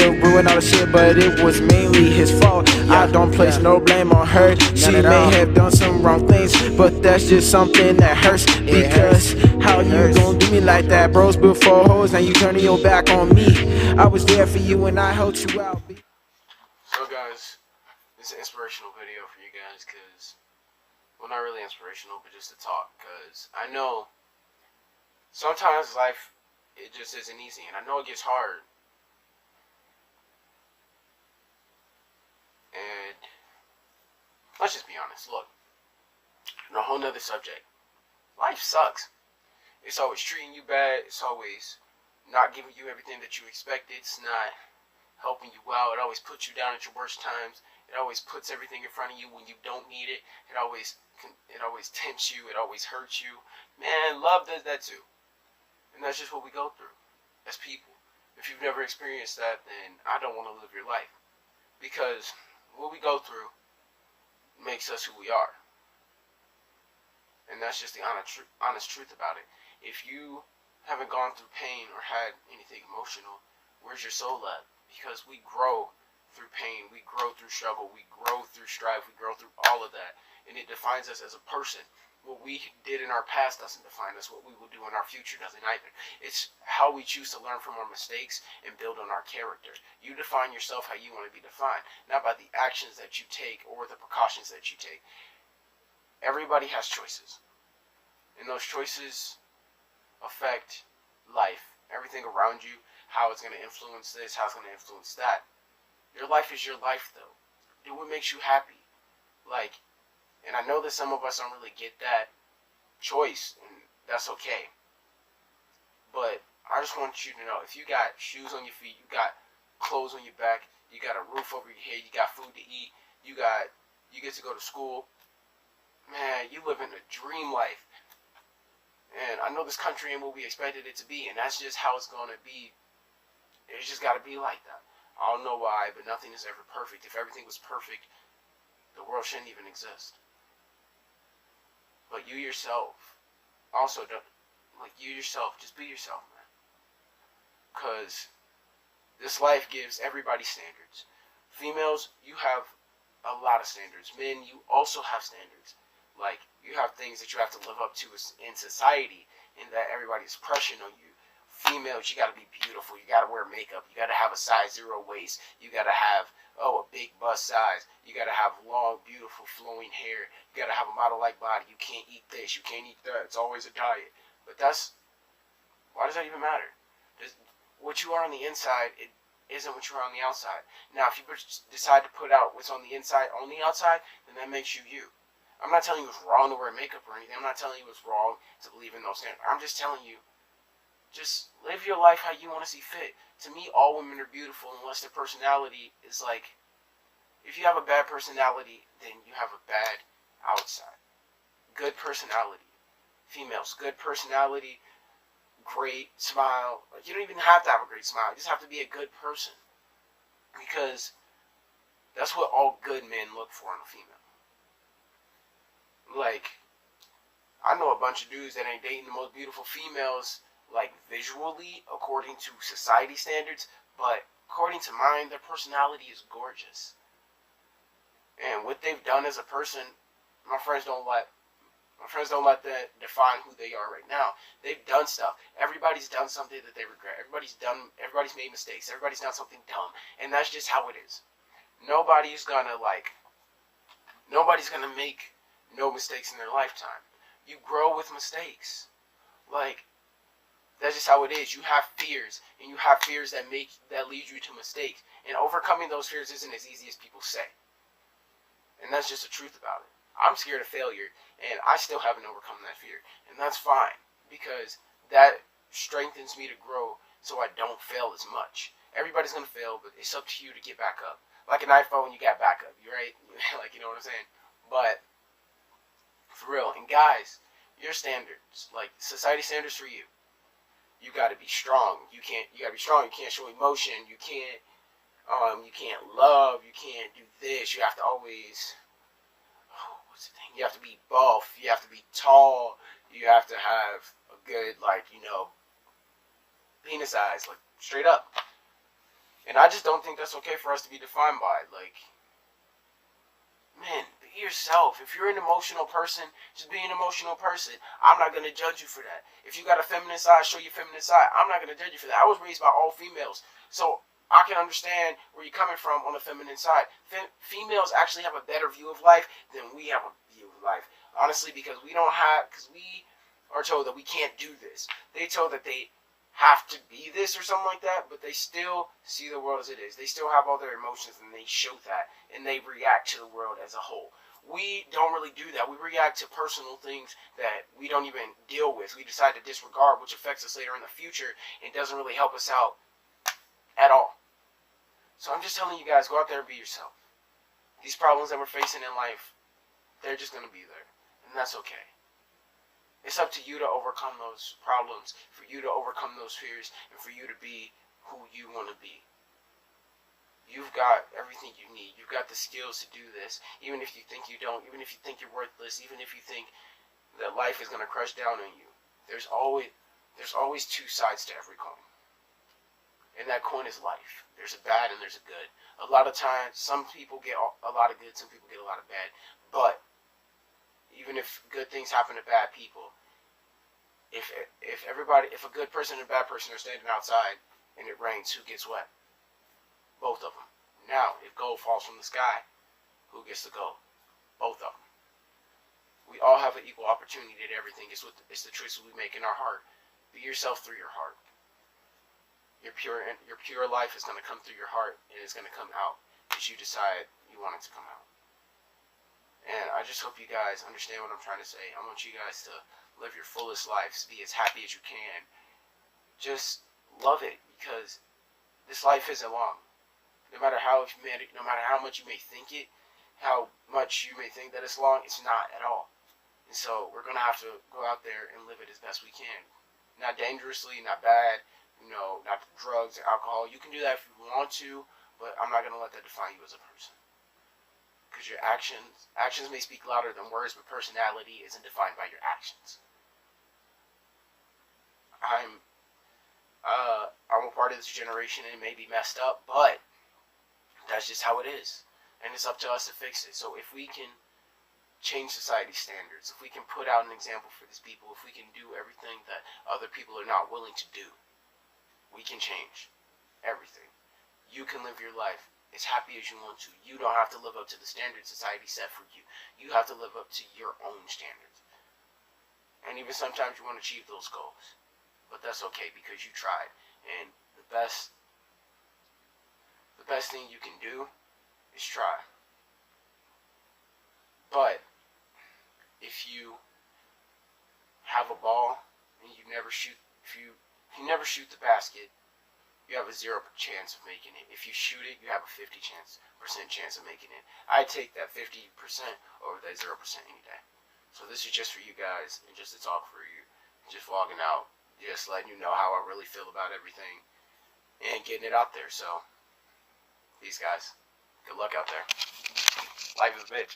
to ruin all the shit, but it was mainly his fault. I don't place no blame on her. She may have done some wrong things, but that's just something that hurts. Because how you gon' do me like that? Bros before hoes, now you turning your back on me. I was there for you and I helped you out. So guys, this is an inspirational video for you guys, because, well, not really inspirational, but just to talk, because I know sometimes life, it just isn't easy, and I know it gets hard. And let's just be honest, look, on a whole nother subject, life sucks. It's always treating you bad, it's always not giving you everything that you expected, it's not helping you out, it always puts you down at your worst times, it always puts everything in front of you when you don't need it, it always tempts you, it always hurts you. Man, love does that too. And that's just what we go through as people. If you've never experienced that, then I don't want to live your life. Because what we go through makes us who we are. And that's just the honest truth about it. If you haven't gone through pain or had anything emotional, where's your soul at? Because we grow through pain, we grow through struggle, we grow through strife, we grow through all of that. And it defines us as a person. What we did in our past doesn't define us. What we will do in our future doesn't either. It's how we choose to learn from our mistakes and build on our character. You define yourself how you want to be defined, not by the actions that you take or the precautions that you take. Everybody has choices. And those choices affect life. Everything around you, how it's going to influence this, how it's going to influence that. Your life is your life, though. Do what makes you happy. And I know that some of us don't really get that choice, and that's okay. But I just want you to know, if you got shoes on your feet, you got clothes on your back, you got a roof over your head, you got food to eat, you get to go to school, man, you live in a dream life. And I know this country ain't what we expected it to be, and that's just how it's going to be. It's just got to be like that. I don't know why, but nothing is ever perfect. If everything was perfect, the world shouldn't even exist. But you yourself, also, just be yourself, man. Because this life gives everybody standards. Females, you have a lot of standards. Men, you also have standards. You have things that you have to live up to in society, and that everybody's pressing on you. Females, you gotta be beautiful, you gotta wear makeup, you gotta have a size 0 waist, you gotta have, a big bust size, you gotta have long, beautiful, flowing hair, you gotta have a model-like body, you can't eat this, you can't eat that, it's always a diet. But why does that even matter? What you are on the inside, it isn't what you are on the outside. Now, if you decide to put out what's on the inside on the outside, then that makes you you. I'm not telling you it's wrong to wear makeup or anything, I'm not telling you it's wrong to believe in those standards, I'm just telling you, just live your life how you want to see fit. To me, all women are beautiful unless their personality is if you have a bad personality, then you have a bad outside. Good personality. Females, good personality, great smile. You don't even have to have a great smile. You just have to be a good person. Because that's what all good men look for in a female. I know a bunch of dudes that ain't dating the most beautiful females, visually, according to society standards, but according to mine, their personality is gorgeous. And what they've done as a person, my friends don't let that define who they are right now. They've done stuff. Everybody's done something that they regret. Everybody's made mistakes. Everybody's done something dumb. And that's just how it is. Nobody's gonna make no mistakes in their lifetime. You grow with mistakes. That's just how it is. You have fears, and you have fears that lead you to mistakes. And overcoming those fears isn't as easy as people say. And that's just the truth about it. I'm scared of failure, and I still haven't overcome that fear. And that's fine, because that strengthens me to grow so I don't fail as much. Everybody's going to fail, but it's up to you to get back up. Like an iPhone, you got backup, right? You know what I'm saying? But, for real, and guys, your standards, society standards for you. You gotta be strong. You gotta be strong. You can't show emotion. You can't love. You can't do this. You have to always, what's the thing? You have to be buff. You have to be tall. You have to have a good, penis size, straight up. And I just don't think that's okay for us to be defined by. Like, man, be yourself. If you're an emotional person, just be an emotional person. I'm not going to judge you for that. If you got a feminine side, show your feminine side. I'm not going to judge you for that. I was raised by all females. So I can understand where you're coming from on the feminine side. Females actually have a better view of life than we have a view of life. Honestly, because we are told that we can't do this. They told that they have to be this or something like that, but they still see the world as it is. They still have all their emotions, and they show that, and they react to the world as a whole. We don't really do that. We react to personal things that we don't even deal with. We decide to disregard, which affects us later in the future and doesn't really help us out at all. So I'm just telling you guys, go out there and be yourself. These problems that we're facing in life, they're just going to be there, and that's okay. It's up to you to overcome those problems, for you to overcome those fears, and for you to be who you want to be. You've got everything you need. You've got the skills to do this, even if you think you don't, even if you think you're worthless, even if you think that life is going to crush down on you. There's always two sides to every coin. And that coin is life. There's a bad and there's a good. A lot of times, some people get a lot of good, some people get a lot of bad. But even if good things happen to bad people, if a good person and a bad person are standing outside and it rains, who gets wet? Both of them. Now, if gold falls from the sky, who gets the gold? Both of them. We all have an equal opportunity at everything. It's the choices we make in our heart. Be yourself through your heart. Your pure life is going to come through your heart, and it's going to come out as you decide you want it to come out. And I just hope you guys understand what I'm trying to say. I want you guys to live your fullest lives, be as happy as you can. Just love it, because this life isn't long. No matter how much you may think it, how much you may think that it's long, it's not at all. And so we're going to have to go out there and live it as best we can. Not dangerously, not bad, not drugs or alcohol. You can do that if you want to, but I'm not going to let that define you as a person. Because your actions may speak louder than words, but personality isn't defined by your actions. I'm a part of this generation, and it may be messed up, but that's just how it is. And it's up to us to fix it. So if we can change society's standards, if we can put out an example for these people, if we can do everything that other people are not willing to do, we can change everything. You can live your life as happy as you want to. You don't have to live up to the standards society set for you. You have to live up to your own standards. And even sometimes you want to achieve those goals. But that's okay, because you tried. And the best thing you can do is try. But if you have a ball and you never shoot the basket, you have a 0% chance of making it. If you shoot it, you have a 50% chance of making it. I take that 50% over that 0% any day. So this is just for you guys, and just to talk for you, just vlogging out, just letting you know how I really feel about everything, and getting it out there. So, peace, guys. Good luck out there. Life is a bitch.